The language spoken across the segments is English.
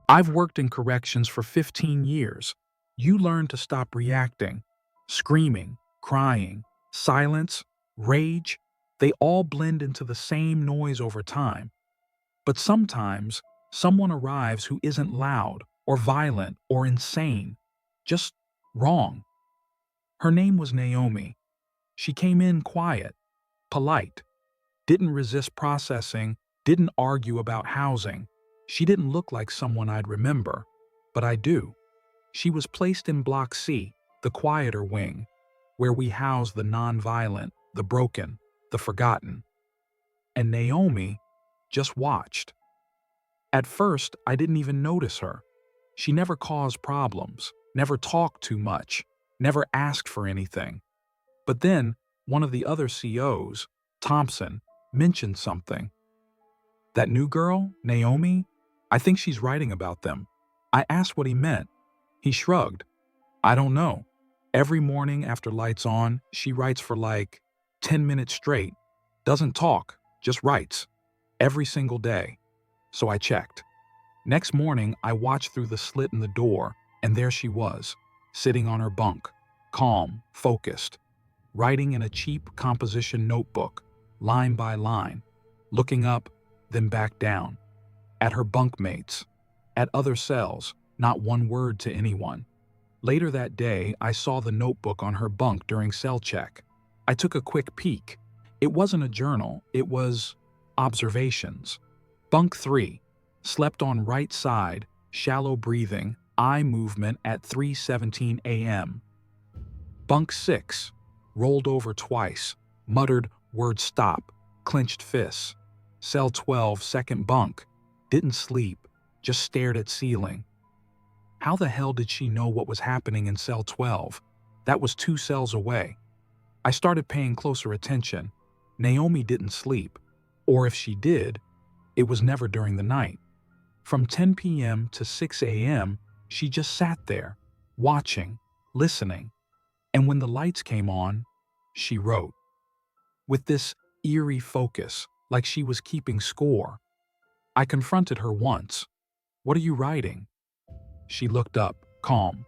I've worked in corrections for 15 years. You learn to stop reacting. Screaming, crying, silence, rage, they all blend into the same noise over time. But sometimes, someone arrives who isn't loud or violent or insane, just wrong. Her name was Naomi. She came in quiet, polite, didn't resist processing, didn't argue about housing. She didn't look like someone I'd remember, but I do. She was placed in Block C, the quieter wing, where we house the non-violent, the broken, the forgotten. And Naomi just watched. At first, I didn't even notice her. She never caused problems, never talked too much, never asked for anything. But then, one of the other COs, Thompson, mentioned something. That new girl, Naomi, I think she's writing about them. I asked what he meant. He shrugged. I don't know. Every morning after lights on, she writes for like 10 minutes straight. Doesn't talk, just writes. Every single day. So I checked. Next morning, I watched through the slit in the door, and there she was, sitting on her bunk, calm, focused, writing in a cheap composition notebook, line by line, looking up, then back down, at her bunkmates, at other cells, not one word to anyone. Later that day, I saw the notebook on her bunk during cell check. I took a quick peek. It wasn't a journal, it was observations. Bunk 3, slept on right side, shallow breathing, eye movement at 3:17 a.m. Bunk 6, rolled over twice, muttered word stop, clenched fists. Cell 12, second bunk, didn't sleep, just stared at ceiling. How the hell did she know what was happening in cell 12? That was 2 cells away. I started paying closer attention. Naomi didn't sleep, or if she did, it was never during the night. From 10 p.m. to 6 a.m., she just sat there, watching, listening. And when the lights came on, she wrote. With this eerie focus, like she was keeping score. I confronted her once. What are you writing? She looked up, calm.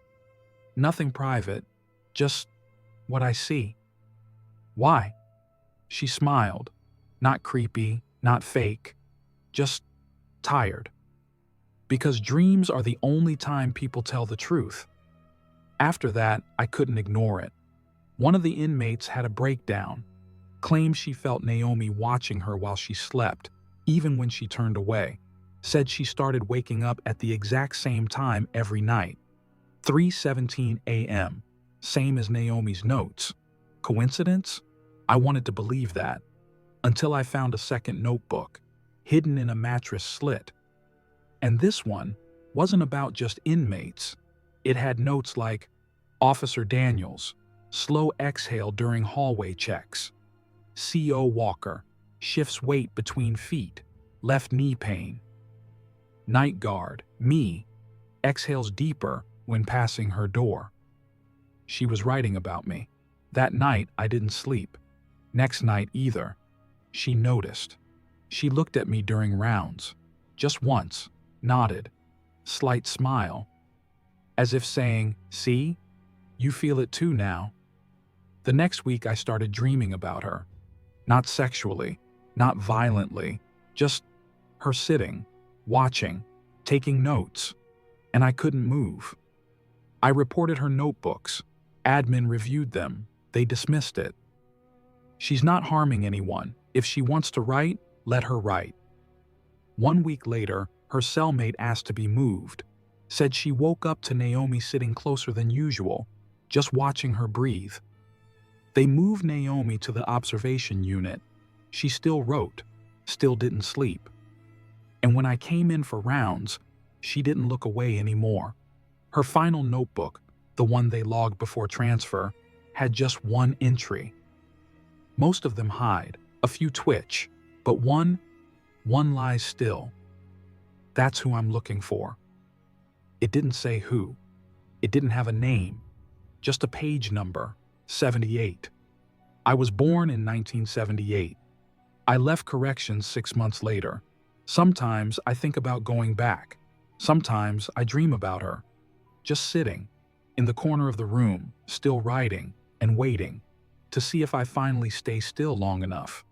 Nothing private, just what I see. Why? She smiled. Not creepy, not fake, just tired. Because dreams are the only time people tell the truth. After that, I couldn't ignore it. One of the inmates had a breakdown, claimed she felt Naomi watching her while she slept, even when she turned away. Said she started waking up at the exact same time every night. 3:17 a.m., same as Naomi's notes. Coincidence? I wanted to believe that, until I found a second notebook, hidden in a mattress slit. And this one wasn't about just inmates. It had notes like, Officer Daniels, slow exhale during hallway checks. CO Walker, shifts weight between feet, left knee pain. Night guard, me, exhales deeper when passing her door. She was writing about me. That night, I didn't sleep. Next night either. She noticed. She looked at me during rounds. Just once, nodded, slight smile, as if saying, see, you feel it too now. The next week I started dreaming about her. Not sexually, not violently, just her sitting, watching, taking notes, and I couldn't move. I reported her notebooks. Admin reviewed them. They dismissed it. She's not harming anyone. If she wants to write, let her write. 1 week later, her cellmate asked to be moved. Said she woke up to Naomi sitting closer than usual, just watching her breathe. They moved Naomi to the observation unit. She still wrote, still didn't sleep. And when I came in for rounds, she didn't look away anymore. Her final notebook, the one they logged before transfer, had just one entry. Most of them hide, a few twitch, but one lies still. That's who I'm looking for. It didn't say who. It didn't have a name, just a page number, 78. I was born in 1978. I left corrections 6 months later. Sometimes I think about going back. Sometimes I dream about her, just sitting in the corner of the room, still writing and waiting to see if I finally stay still long enough.